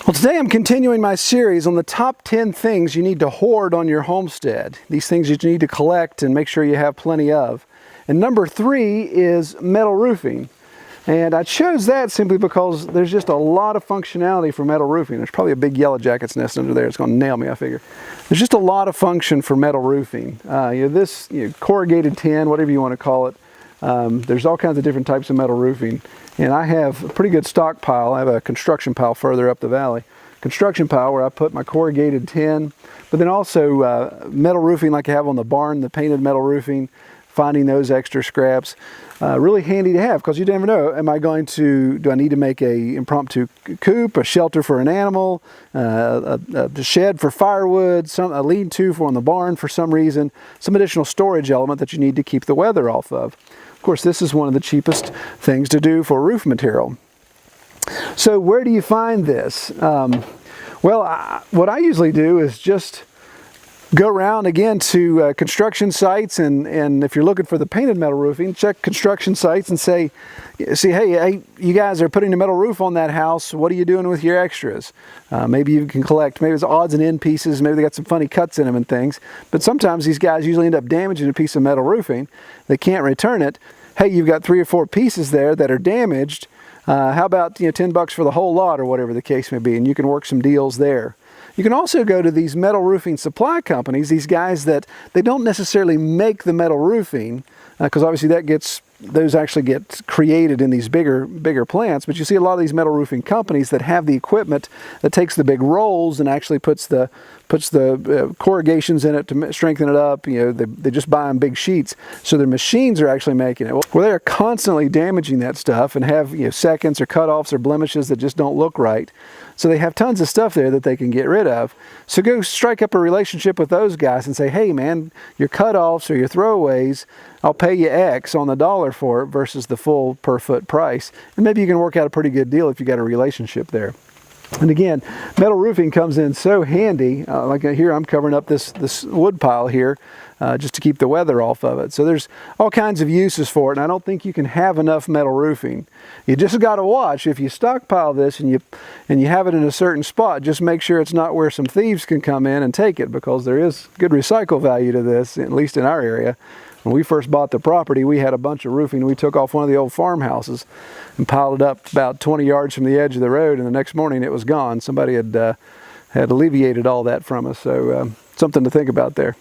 Well, today I'm continuing my series on the top 10 things you need to hoard on your homestead. These things you need to collect and make sure you have plenty of. And number 3 is metal roofing. And I chose that simply because there's just a lot of functionality for metal roofing. There's probably a big yellow jacket's nest under there. It's going to nail me, I figure. There's just a lot of function for metal roofing. Corrugated tin, whatever you want to call it. There's all kinds of different types of metal roofing. And I have a pretty good stockpile. I have a construction pile further up the valley. Construction pile where I put my corrugated tin, but then also metal roofing like I have on the barn, the painted metal roofing, finding those extra scraps. Really handy to have because you never know, do I need to make a impromptu coop, a shelter for an animal, a shed for firewood, a lean-to for on the barn for some reason, some additional storage element that you need to keep the weather off of. Of course, this is one of the cheapest things to do for roof material. So where do you find this? What I usually do is just go around again to construction sites, and if you're looking for the painted metal roofing, check construction sites and see, hey, you guys are putting a metal roof on that house. What are you doing with your extras? Maybe you can collect, maybe it's odds and end pieces, maybe they got some funny cuts in them and things, but sometimes these guys usually end up damaging a piece of metal roofing. They can't return it. Hey, you've got 3 or 4 pieces there that are damaged. How about $10 for the whole lot, or whatever the case may be, and you can work some deals there. You can also go to these metal roofing supply companies, these guys that they don't necessarily make the metal roofing, because obviously those actually get created in these bigger plants, but you see a lot of these metal roofing companies that have the equipment that takes the big rolls and actually puts the corrugations in it to strengthen it up. They just buy them big sheets, so their machines are actually making it. Well, they are constantly damaging that stuff and have seconds or cutoffs or blemishes that just don't look right. So they have tons of stuff there that they can get rid of. So go strike up a relationship with those guys and say, hey man, your cutoffs or your throwaways, I'll pay you X on the dollar for it versus the full per foot price. And maybe you can work out a pretty good deal if you got a relationship there. And again, metal roofing comes in so handy. Like here, I'm covering up this wood pile here just to keep the weather off of it. So there's all kinds of uses for it, and I don't think you can have enough metal roofing. You just got to watch. If you stockpile this and you have it in a certain spot, just make sure it's not where some thieves can come in and take it, because there is good recycle value to this, at least in our area. When we first bought the property, we had a bunch of roofing we took off one of the old farmhouses and piled it up about 20 yards from the edge of the road, and the next morning it was gone. Somebody had alleviated all that from us, so something to think about there.